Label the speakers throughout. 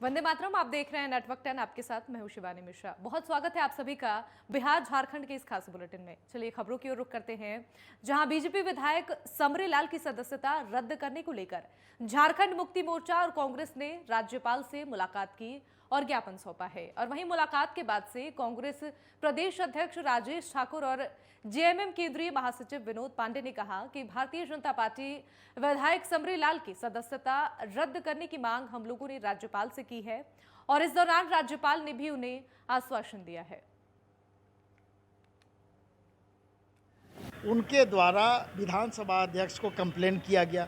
Speaker 1: वंदे मातरम। आप देख रहे हैं नेटवर्क 10। आपके साथ मैं हूं शिवानी मिश्रा। बहुत स्वागत है आप सभी का बिहार झारखंड के इस खास बुलेटिन में। चलिए खबरों की ओर रुख करते हैं, जहां बीजेपी विधायक समरीलाल की सदस्यता रद्द करने को लेकर झारखंड मुक्ति मोर्चा और कांग्रेस ने राज्यपाल से मुलाकात की और ज्ञापन सौंपा है। और वहीं मुलाकात के बाद से कांग्रेस प्रदेश अध्यक्ष राजेश ठाकुर और जेएमएम केंद्रीय महासचिव विनोद पांडे ने कहा कि भारतीय जनता पार्टी विधायक समरीलाल की सदस्यता रद्द करने की मांग हम लोगों ने राज्यपाल से की है और इस दौरान राज्यपाल ने भी उन्हें आश्वासन दिया है।
Speaker 2: उनके द्वारा विधानसभा अध्यक्ष को कंप्लेन किया गया।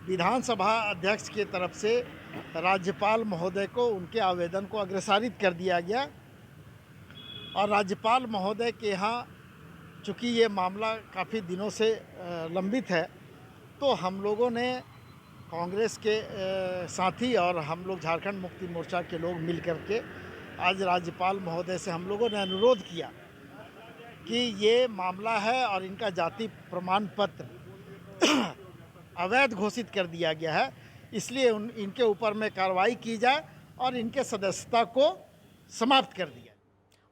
Speaker 2: विधानसभा अध्यक्ष की तरफ से राज्यपाल महोदय को उनके आवेदन को अग्रसारित कर दिया गया और राज्यपाल महोदय के यहाँ चूँकि ये मामला काफ़ी दिनों से लंबित है, तो हम लोगों ने कांग्रेस के साथी और हम लोग झारखंड मुक्ति मोर्चा के लोग मिल कर के आज राज्यपाल महोदय से हम लोगों ने अनुरोध किया कि ये मामला है और इनका जाति प्रमाण पत्र अवैध घोषित कर दिया गया है, इसलिए इनके ऊपर में कार्रवाई की जाए और इनके सदस्यता को समाप्त कर दिया।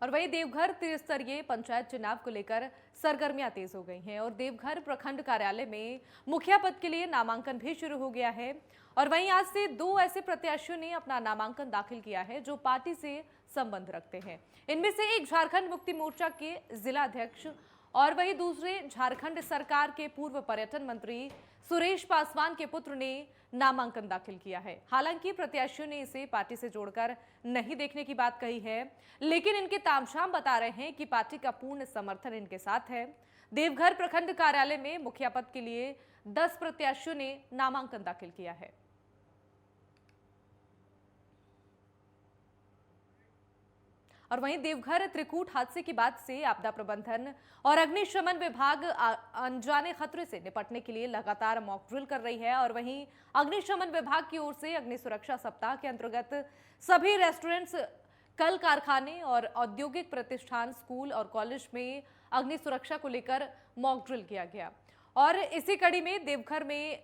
Speaker 1: और वहीं देवघर त्रिस्तरीय पंचायत चुनाव को लेकर सरगर्मियां तेज हो गई हैं और देवघर प्रखंड कार्यालय में मुखिया पद के लिए नामांकन भी शुरू हो गया है। और वहीं आज से दो ऐसे प्रत्याशियों ने अपना नामांकन दाखिल किया है जो पार्टी से संबंध रखते हैं। इनमें से एक झारखंड मुक्ति मोर्चा के जिला अध्यक्ष और वहीं दूसरे झारखंड सरकार के पूर्व पर्यटन मंत्री सुरेश पासवान के पुत्र ने नामांकन दाखिल किया है। हालांकि प्रत्याशियों ने इसे पार्टी से जोड़कर नहीं देखने की बात कही है, लेकिन इनके तामझाम बता रहे हैं कि पार्टी का पूर्ण समर्थन इनके साथ है। देवघर प्रखंड कार्यालय में मुखिया पद के लिए 10 प्रत्याशियों ने नामांकन दाखिल किया है। और वहीं देवघर त्रिकूट हादसे के बाद से आपदा प्रबंधन और अग्निशमन विभाग अनजाने खतरे से निपटने के लिए लगातार मॉक ड्रिल कर रही है। और वहीं अग्निशमन विभाग की ओर से अग्नि सुरक्षा सप्ताह के अंतर्गत सभी रेस्टोरेंट्स, कल कारखाने और औद्योगिक प्रतिष्ठान, स्कूल और कॉलेज में अग्नि सुरक्षा को लेकर मॉक ड्रिल किया गया। और इसी कड़ी में देवघर में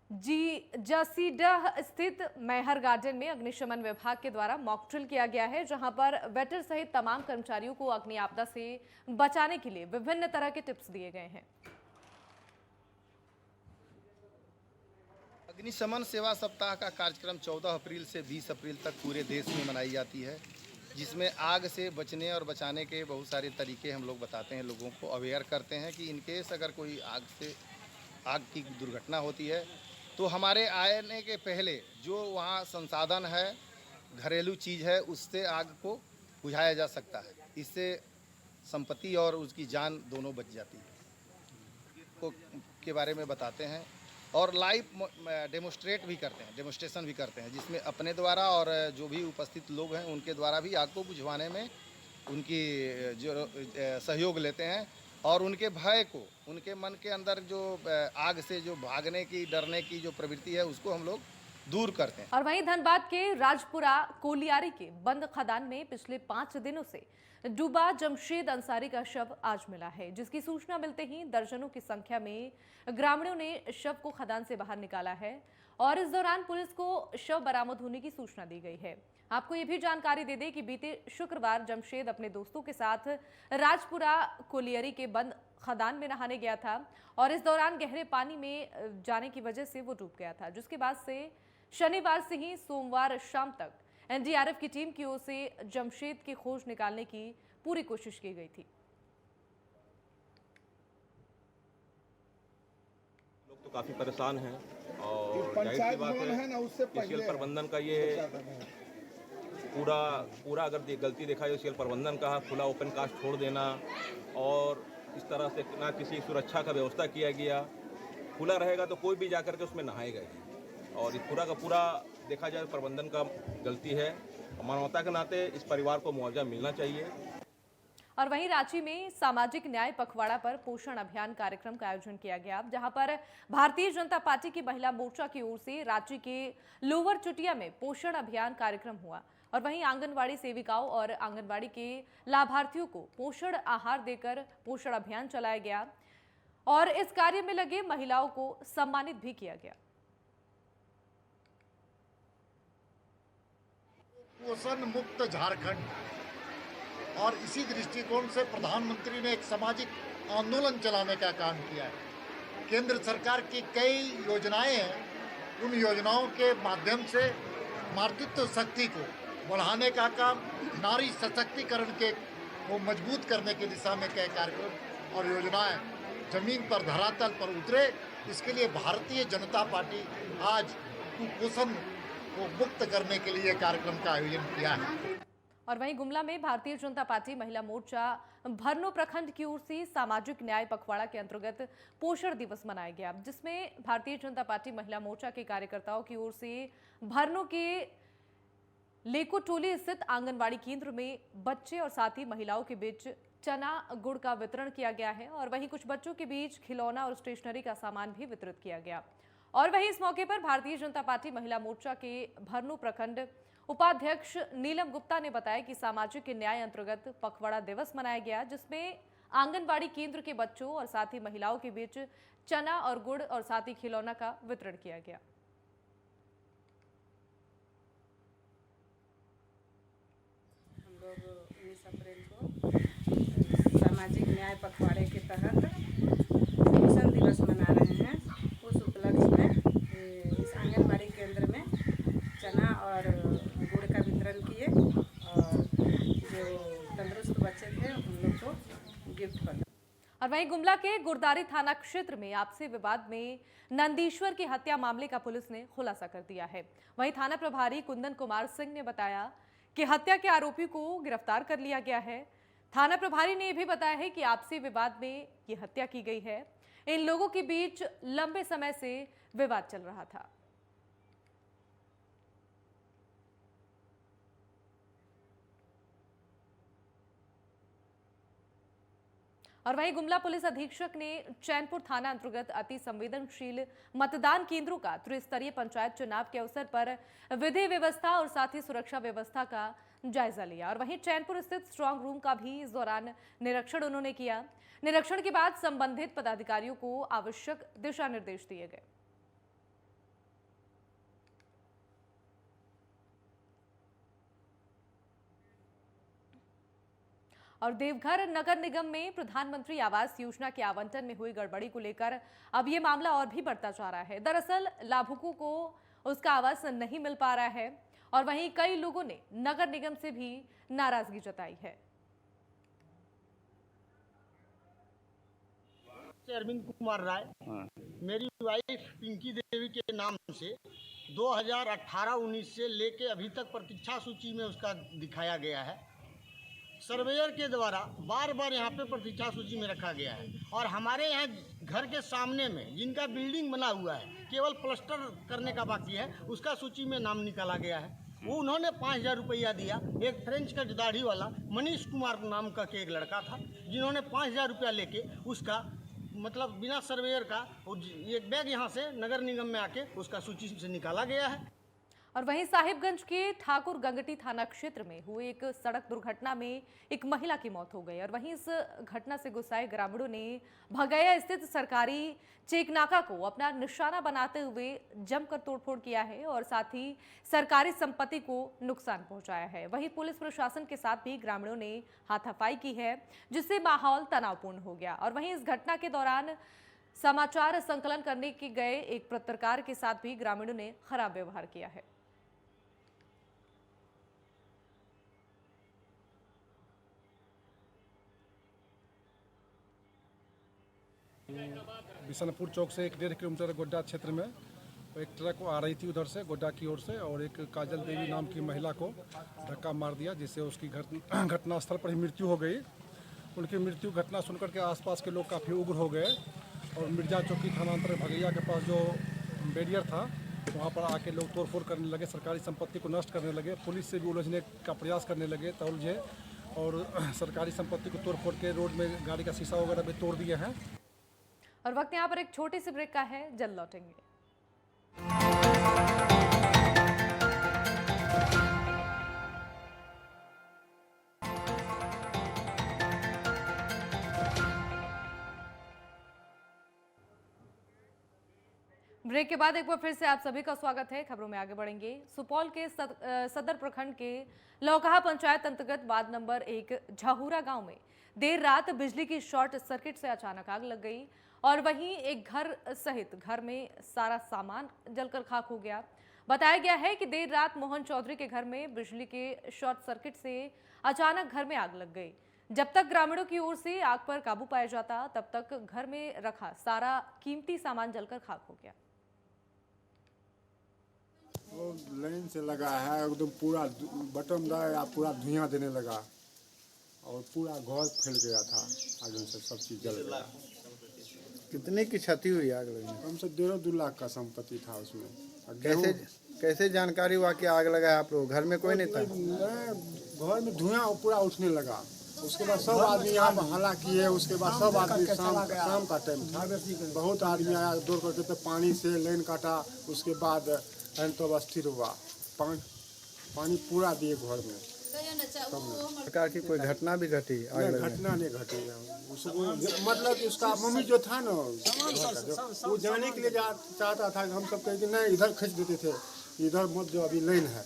Speaker 1: जसीडह स्थित मैहर गार्डन में अग्निशमन विभाग के द्वारा मॉक ड्रिल किया गया है, जहां पर वेटर सहित तमाम कर्मचारियों को अग्नि आपदा से बचाने के लिए विभिन्न तरह के टिप्स दिए गए हैं।
Speaker 3: अग्निशमन सेवा सप्ताह का कार्यक्रम 14 अप्रैल से 20 अप्रैल तक पूरे देश में मनाई जाती है, जिसमें आग से बचने और बचाने के बहुत सारे तरीके हम लोग बताते हैं, लोगों को अवेयर करते हैं कि इनकेस अगर कोई आग की दुर्घटना होती है तो हमारे आने के पहले जो वहाँ संसाधन है, घरेलू चीज़ है, उससे आग को बुझाया जा सकता है। इससे संपत्ति और उसकी जान दोनों बच जाती है को के बारे में बताते हैं और लाइव डेमोस्ट्रेशन भी करते हैं, जिसमें अपने द्वारा और जो भी उपस्थित लोग हैं उनके द्वारा भी आग को बुझवाने में उनकी जो सहयोग लेते हैं और उनके भय को, उनके मन के अंदर जो आग से जो भागने की, डरने की जो प्रवृत्ति है, उसको हम लोग दूर करते हैं।
Speaker 1: और वहीं धनबाद के राजपुरा कोलियारी के बंद खदान में पिछले 5 दिनों से डूबा जमशेद अंसारी का शव आज मिला है, जिसकी सूचना मिलते ही दर्जनों की संख्या में ग्रामीणों ने शव को खदान से बाहर निकाला है और इस दौरान पुलिस को शव बरामद होने की सूचना दी गई है। आपको ये भी जानकारी दे दें कि बीते शुक्रवार जमशेद अपने दोस्तों के साथ राजपुरा कोलियरी के बंद खदान में नहाने गया था और इस दौरान गहरे पानी में जाने की वजह से वो डूब गया था, जिसके बाद से शनिवार से ही सोमवार शाम तक एनडीआरएफ की टीम की ओर से जमशेद की खोज निकालने की पूरी कोशिश की गई थी।
Speaker 4: लोग तो काफ़ी परेशान हैं और जाहिर सी बात है सीएल प्रबंधन का ये पूरा अगर गलती देखा जाए सीएल प्रबंधन का खुला ओपन कास्ट छोड़ देना और इस तरह से ना किसी सुरक्षा का व्यवस्था किया गया। खुला रहेगा तो कोई भी जाकर के उसमें नहाएगा ही और इस पूरा का पूरा देखा जाए प्रबंधन का गलती है। मानवता के नाते इस परिवार को मुआवजा मिलना चाहिए।
Speaker 1: और वहीं रांची में सामाजिक न्याय पखवाड़ा पर पोषण अभियान कार्यक्रम का आयोजन किया गया, जहां पर भारतीय जनता पार्टी की महिला मोर्चा की ओर से रांची के लोअर चुटिया में पोषण अभियान कार्यक्रम हुआ और वहीं आंगनवाड़ी सेविकाओं और आंगनवाड़ी के लाभार्थियों को पोषण आहार देकर पोषण अभियान चलाया गया और इस कार्य में लगे महिलाओं को सम्मानित भी किया गया।
Speaker 5: कुपोषण मुक्त झारखंड, और इसी दृष्टिकोण से प्रधानमंत्री ने एक सामाजिक आंदोलन चलाने का काम किया है। केंद्र सरकार की कई योजनाएं हैं, उन योजनाओं के माध्यम से मातृत्व शक्ति को बढ़ाने का काम, नारी सशक्तिकरण के को मजबूत करने की दिशा में कई कार्यक्रम और योजनाएं जमीन पर, धरातल पर उतरे। इसके लिए भारतीय जनता पार्टी आज कुपोषण को मुक्त करने के लिए कार्यक्रम का आयोजन किया है।
Speaker 1: और वहीं गुमला में भारतीय जनता पार्टी महिला मोर्चा भरनो प्रखंड की ओर से सामाजिक न्याय पखवाड़ा के अंतर्गत पोषण दिवस मनाया गया, जिसमें भारतीय जनता पार्टी महिला मोर्चा के कार्यकर्ताओं की ओर से भरनो के लेकोटोली स्थित आंगनबाड़ी केंद्र में बच्चे और साथ ही महिलाओं के बीच चना गुड़ का वितरण किया गया है और वहीं कुछ बच्चों के बीच खिलौना और स्टेशनरी का सामान भी वितरित किया गया। और वहीं इस मौके पर भारतीय जनता पार्टी महिला मोर्चा के भरनो प्रखंड उपाध्यक्ष नीलम गुप्ता ने बताया कि सामाजिक न्याय अंतर्गत पखवाड़ा दिवस मनाया गया, जिसमें आंगनबाड़ी केंद्र के बच्चों और साथ ही महिलाओं के बीच चना और गुड़ और साथ ही खिलौना का वितरण किया गया।
Speaker 6: हम लोग 19 अप्रैल को सामाजिक न्याय पखवाड़े के तहत पोषण दिवस मना रहे हैं। उस उपलक्ष्य में इस आंगनबाड़ी केंद्र में चना और गुड़ का वितरण किए और जो तंदुरुस्त बच्चे थे उन लोग को गिफ्ट कर।
Speaker 1: और वहीं गुमला के गुरदारी थाना क्षेत्र में आपसी विवाद में नंदीश्वर की हत्या मामले का पुलिस ने खुलासा कर दिया है। वहीं थाना प्रभारी कुंदन कुमार सिंह ने बताया कि हत्या के आरोपी को गिरफ्तार कर लिया गया है। थाना प्रभारी ने यह भी बताया है कि आपसी विवाद में ये हत्या की गई है। इन लोगों के बीच लंबे समय से विवाद चल रहा था। और वहीं गुमला पुलिस अधीक्षक ने चैनपुर थाना अंतर्गत अति संवेदनशील मतदान केंद्रों का त्रिस्तरीय पंचायत चुनाव के अवसर पर विधि व्यवस्था और साथ ही सुरक्षा व्यवस्था का जायजा लिया। और वहीं चैनपुर स्थित स्ट्रांग रूम का भी इस दौरान निरीक्षण उन्होंने किया। निरीक्षण के बाद संबंधित पदाधिकारियों को आवश्यक दिशा निर्देश दिए गए। और देवघर नगर निगम में प्रधानमंत्री आवास योजना के आवंटन में हुई गड़बड़ी को लेकर अब ये मामला और भी बढ़ता जा रहा है। दरअसल लाभुकों को उसका आवास नहीं मिल पा रहा है और वहीं कई लोगों ने नगर निगम से भी नाराजगी जताई है।
Speaker 5: अरविंद कुमार राय, मेरी वाइफ पिंकी देवी के नाम से 2018-19 से लेके अभी तक प्रतीक्षा सूची में उसका दिखाया गया है। सर्वेयर के द्वारा बार बार यहाँ पे प्रतीक्षा सूची में रखा गया है और हमारे यहाँ घर के सामने में जिनका बिल्डिंग बना हुआ है, केवल प्लास्टर करने का बाकी है, उसका सूची में नाम निकाला गया है। वो उन्होंने 5000 रुपया दिया। एक फ्रेंच का दाढ़ी वाला मनीष कुमार नाम का के एक लड़का था, जिन्होंने 5000 रुपया लेके उसका मतलब बिना सर्वेयर का एक बैग यहाँ से नगर निगम में आके उसका सूची से निकाला गया है।
Speaker 1: और वहीं साहिबगंज के ठाकुर गंगटी थाना क्षेत्र में हुई एक सड़क दुर्घटना में एक महिला की मौत हो गई। और वहीं इस घटना से गुस्साए ग्रामीणों ने भगैया स्थित सरकारी चेकनाका को अपना निशाना बनाते हुए जमकर तोड़फोड़ किया है और साथ ही सरकारी संपत्ति को नुकसान पहुंचाया है। वहीं पुलिस प्रशासन के साथ भी ग्रामीणों ने हाथापाई की है, जिससे माहौल तनावपूर्ण हो गया। और वहीं इस घटना के दौरान समाचार संकलन करने के गए एक पत्रकार के साथ भी ग्रामीणों ने खराब व्यवहार किया है।
Speaker 7: बिशनपुर चौक से 1.5 किलोमीटर गोड्डा क्षेत्र में एक ट्रक आ रही थी उधर से गोड्डा की ओर से और एक काजल देवी नाम की महिला को धक्का मार दिया, जिससे उसकी घटनास्थल पर ही मृत्यु हो गई। उनकी मृत्यु घटना सुनकर के आसपास के लोग काफ़ी उग्र हो गए और मिर्जा चौकी थानांतर भगैया के पास जो बैरियर था वहाँ पर आके लोग तोड़फोड़ करने लगे, सरकारी संपत्ति को नष्ट करने लगे, पुलिस से भी उलझने का प्रयास करने लगे, तो उलझे और सरकारी संपत्ति को तोड़फोड़ के रोड में गाड़ी का शीशा वगैरह भी तोड़ दिए हैं।
Speaker 1: और वक्त यहाँ पर एक छोटे से ब्रेक का है, जल्द लौटेंगे। ब्रेक के बाद एक बार फिर से आप सभी का स्वागत है। खबरों में आगे बढ़ेंगे। सुपौल के सदर प्रखंड के लौकहा पंचायत अंतर्गत वार्ड नंबर 1 झाहुरा गांव में देर रात बिजली की शॉर्ट सर्किट से अचानक आग लग गई और वहीं एक घर सहित घर में सारा सामान जलकर खाक हो गया। बताया गया है कि देर रात मोहन चौधरी के घर में बिजली के शॉर्ट सर्किट से अचानक घर में आग लग गई। जब तक ग्रामीणों की ओर से आग पर काबू पाया जाता तब तक घर में रखा सारा कीमती सामान जलकर खाक हो गया।
Speaker 8: वो लाइन से लगा है एकदम पूरा बटन दबाया पूरा धुआं देने लगा और पूरा घर फैल गया था। आगे से सब चीज जल गया।
Speaker 9: कितने की क्षति हुई आग लगने?
Speaker 8: कम से 1.5-2 लाख का संपत्ति था उसमें।
Speaker 9: कैसे जानकारी हुआ कि आग लगा है आप लोग? घर में कोई नहीं था?
Speaker 8: घर में धुआं पूरा उठने लगा। उसके बाद सब आदमी यहाँ पर हल्ला किए। उसके बाद सब आदमी शाम का टाइम था, बहुत आदमी आया दौड़ करके तो पानी से लाइन काटा। उसके बाद तो स्थिर हुआ। पानी पूरा दिए घर में।
Speaker 9: प्रकार की कोई घटना भी घटी?
Speaker 8: घटना नहीं घटी। उसको मतलब कि उसका मम्मी जो था ना वो जाने के लिए चाहता था। हम सब कहे कि नहीं इधर खींच देते थे, इधर मत जो अभी लाइन है।